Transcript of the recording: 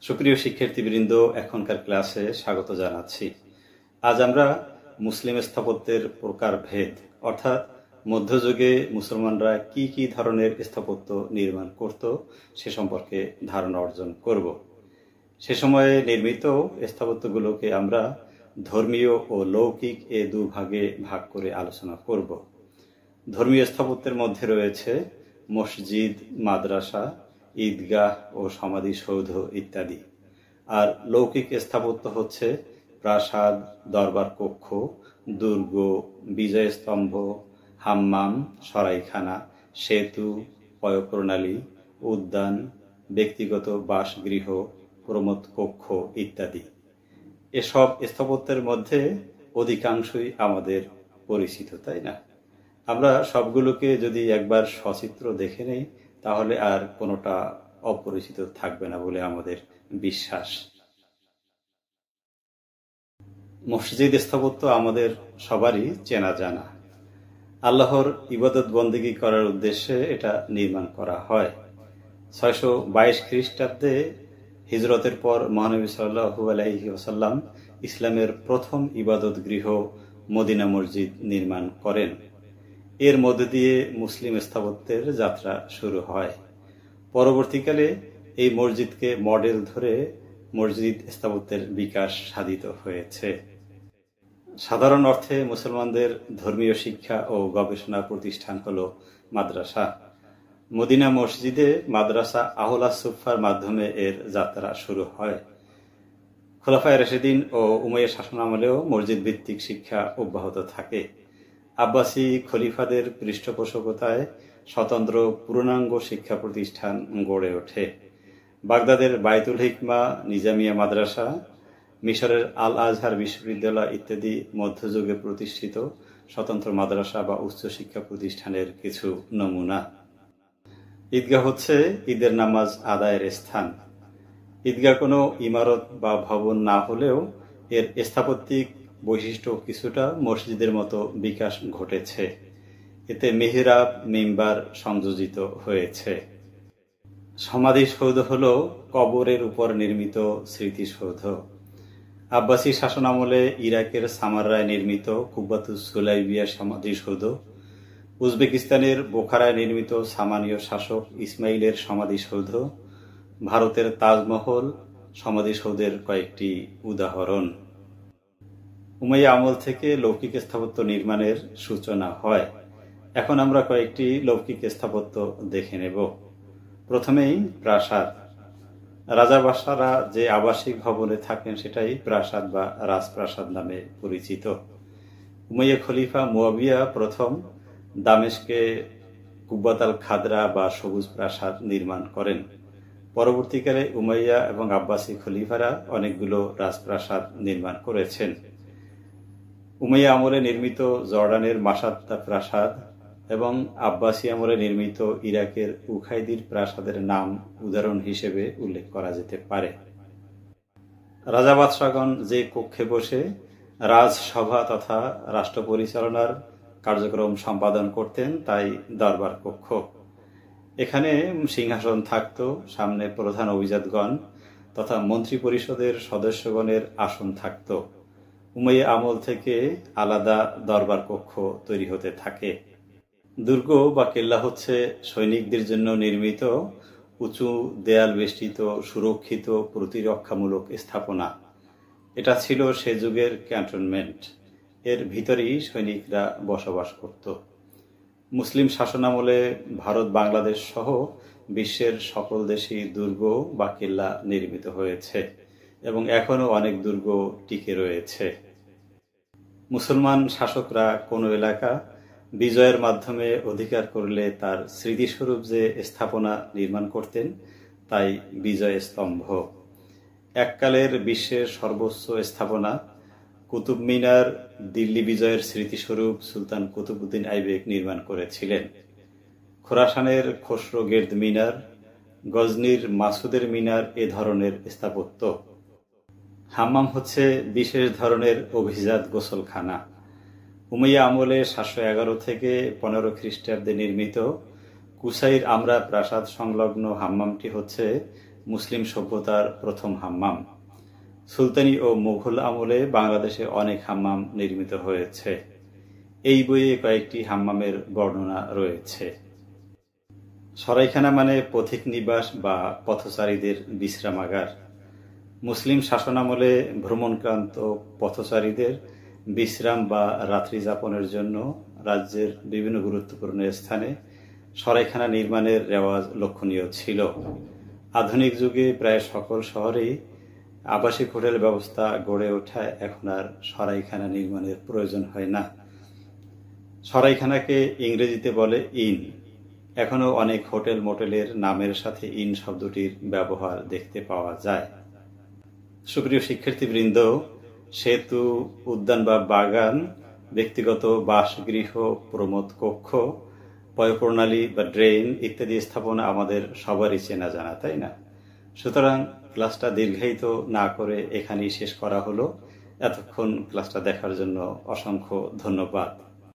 সুপ্রিয় শিক্ষার্থীবৃন্দ, এখনকার ক্লাসে স্বাগত জানাচ্ছি। আজ আমরা মুসলিম স্থাপত্যের প্রকারভেদ অর্থাৎ মধ্যযুগে মুসলমানরা কি কি ধরনের স্থাপত্য নির্মাণ করত সে সম্পর্কে ধারণা অর্জন করব। সে সময়ে নির্মিত স্থাপত্যগুলোকে আমরা ধর্মীয় ও লৌকিক এ দুভাগে ভাগ করে আলোচনা করব। ধর্মীয় স্থাপত্যের মধ্যে রয়েছে মসজিদ, মাদ্রাসা, ঈদগাহ ও সমাধিসৌধ ইত্যাদি। আর লৌকিক স্থাপত্য হচ্ছে প্রাসাদ, দরবার কক্ষ, দুর্গ, বিজয়স্তম্ভ, হাম্মাম, সরাইখানা, সেতু, পয়ঃপ্রণালী, উদ্যান, ব্যক্তিগত বাসগৃহ, প্রমোদ কক্ষ ইত্যাদি। এসব স্থাপত্যের মধ্যে অধিকাংশই আমাদের পরিচিত, তাই না? আমরা সবগুলোকে যদি একবার সচিত্র দেখে নেই তাহলে আর কোনোটা অপরিচিত থাকবে না বলে আমাদের বিশ্বাস। মসজিদ স্থাপত্য আমাদের সবারই চেনা জানা। আল্লাহর ইবাদত বন্দেগী করার উদ্দেশ্যে এটা নির্মাণ করা হয়। 622 খ্রিস্টাব্দে হিজরতের পর মহানবী সাল্লাল্লাহু আলাইহি ওয়াসাল্লাম ইসলামের প্রথম ইবাদত গৃহ মদিনা মসজিদ নির্মাণ করেন। এর মধ্য দিয়ে মুসলিম স্থাপত্যের যাত্রা শুরু হয়। পরবর্তীকালে এই মসজিদকে মডেল ধরে মসজিদ স্থাপত্যের বিকাশ সাধিত হয়েছে। সাধারণ অর্থে মুসলমানদের ধর্মীয় শিক্ষা ও গবেষণা প্রতিষ্ঠান হল মাদ্রাসা। মদিনা মসজিদে মাদ্রাসা আহলা সুফার মাধ্যমে এর যাত্রা শুরু হয়। খোলাফায়ে রাশিদিন ও উমাইয়া শাসনামলেও মসজিদ ভিত্তিক শিক্ষা অব্যাহত থাকে। আব্বাসী খলিফাদের পৃষ্ঠপোষকতায় স্বতন্ত্র পূর্ণাঙ্গ শিক্ষা প্রতিষ্ঠান গড়ে ওঠে। বাগদাদের বায়তুল হিকমা, নিজামিয়া মাদ্রাসা, মিশরের আল আজহার বিশ্ববিদ্যালয় ইত্যাদি মধ্যযুগে প্রতিষ্ঠিত স্বতন্ত্র মাদ্রাসা বা উচ্চশিক্ষা প্রতিষ্ঠানের কিছু নমুনা। ঈদগাহ হচ্ছে ঈদের নামাজ আদায়ের স্থান। ঈদগাহ কোনো ইমারত বা ভবন না হলেও এর স্থাপত্যিক বৈশিষ্ট্য কিছুটা মসজিদের মতো বিকাশ ঘটেছে। এতে মেহরাব, মিম্বার সংযোজিত হয়েছে। সমাধিসৌধ হল কবরের উপর নির্মিত স্মৃতিসৌধ। আব্বাসী শাসনামলে ইরাকের সামারায় নির্মিত কুব্বাতুস সুলাইবিয়া সমাধিসৌধ, উজবেকিস্তানের বোখারায় নির্মিত সামানীয় শাসক ইসমাইলের সমাধিসৌধ, ভারতের তাজমহল সমাধিসৌধের কয়েকটি উদাহরণ। উমাইয়া আমল থেকে লৌকিক স্থাপত্য নির্মাণের সূচনা হয়। এখন আমরা কয়েকটি লৌকিক স্থাপত্য দেখে নেব। প্রথমেই প্রাসাদ। রাজাবাসারা যে আবাসিক ভবনে থাকেন সেটাই প্রাসাদ বা রাজপ্রাসাদ নামে পরিচিত। উমাইয়া খলিফা মুয়াবিয়া প্রথম দামেস্কে কুব্বাত আল খাদরা বা সবুজ প্রাসাদ নির্মাণ করেন। পরবর্তীকালে উমাইয়া এবং আব্বাসী খলিফারা অনেকগুলো রাজপ্রাসাদ নির্মাণ করেছেন। উমাইয়া আমলে নির্মিত জর্ডানের মাসাত্তা প্রাসাদ এবং আব্বাসী আমলে নির্মিত ইরাকের উখাইদির প্রাসাদের নাম উদাহরণ হিসেবে উল্লেখ করা যেতে পারে। রাজা বাদশাহগণ যে কক্ষে বসে রাজসভা তথা রাষ্ট্র পরিচালনার কার্যক্রম সম্পাদন করতেন তাই দরবার কক্ষ। এখানে সিংহাসন থাকত, সামনে প্রধান অভিজাতগণ তথা মন্ত্রী পরিষদের সদস্যগণের আসন থাকত। উমাইয়া আমল থেকে আলাদা দরবার কক্ষ তৈরি হতে থাকে। দুর্গ বা কেল্লা হচ্ছে সৈনিকদের জন্য নির্মিত উঁচু দেয়াল বেষ্টিত সুরক্ষিত প্রতিরক্ষামূলক স্থাপনা। এটা ছিল সে যুগের ক্যান্টনমেন্ট। এর ভিতরেই সৈনিকরা বসবাস করত। মুসলিম শাসনামলে ভারত, বাংলাদেশ সহ বিশ্বের সকল দেশেই দুর্গ বা কেল্লা নির্মিত হয়েছে এবং এখনও অনেক দুর্গ টিকে রয়েছে। মুসলমান শাসকরা কোনো এলাকা বিজয়ের মাধ্যমে অধিকার করলে তার স্মৃতিস্বরূপ যে স্থাপনা নির্মাণ করতেন তাই বিজয় স্তম্ভ। এককালের বিশ্বের সর্বোচ্চ স্থাপনা কুতুব মিনার দিল্লি বিজয়ের স্মৃতিস্বরূপ সুলতান কুতুবউদ্দিন আইবেক নির্মাণ করেছিলেন। খোরাসানের খসরো গের্দ মিনার, গজনির মাসুদের মিনার এ ধরনের স্থাপত্য। হাম্মাম হচ্ছে বিশেষ ধরনের অভিজাত গোসলখানা। উমাইয়া আমলে 711 থেকে 15 খ্রিস্টাব্দে নির্মিত কুসাইর আমরা প্রাসাদ সংলগ্ন হাম্মামটি হচ্ছে মুসলিম সভ্যতার প্রথম হাম্মাম। সুলতানি ও মুঘল আমলে বাংলাদেশে অনেক হাম্মাম নির্মিত হয়েছে। এই বইয়ে কয়েকটি হাম্মামের বর্ণনা রয়েছে। সরাইখানা মানে পথিক নিবাস বা পথচারীদের বিশ্রামাগার। মুসলিম শাসনামলে ভ্রমণক্রান্ত পথচারীদের বিশ্রাম বা রাত্রি যাপনের জন্য রাজ্যের বিভিন্ন গুরুত্বপূর্ণ স্থানে সরাইখানা নির্মাণের রেওয়াজ লক্ষণীয় ছিল। আধুনিক যুগে প্রায় সকল শহরেই আবাসিক হোটেল ব্যবস্থা গড়ে ওঠায় এখন আর সরাইখানা নির্মাণের প্রয়োজন হয় না। সরাইখানাকে ইংরেজিতে বলে ইন। এখনো অনেক হোটেল মোটেলের নামের সাথে ইন শব্দটির ব্যবহার দেখতে পাওয়া যায়। সুপ্রিয় শিক্ষার্থীবৃন্দ, সেতু, উদ্যান বা বাগান, ব্যক্তিগত বাসগৃহ, প্রমোদ কক্ষ, পয়ঃপ্রণালী বা ড্রেন ইত্যাদি স্থাপনা আমাদের সবারই চেনা জানা, তাই না? সুতরাং ক্লাসটা দীর্ঘায়িত না করে এখানেই শেষ করা হলো। এতক্ষণ ক্লাসটা দেখার জন্য অসংখ্য ধন্যবাদ।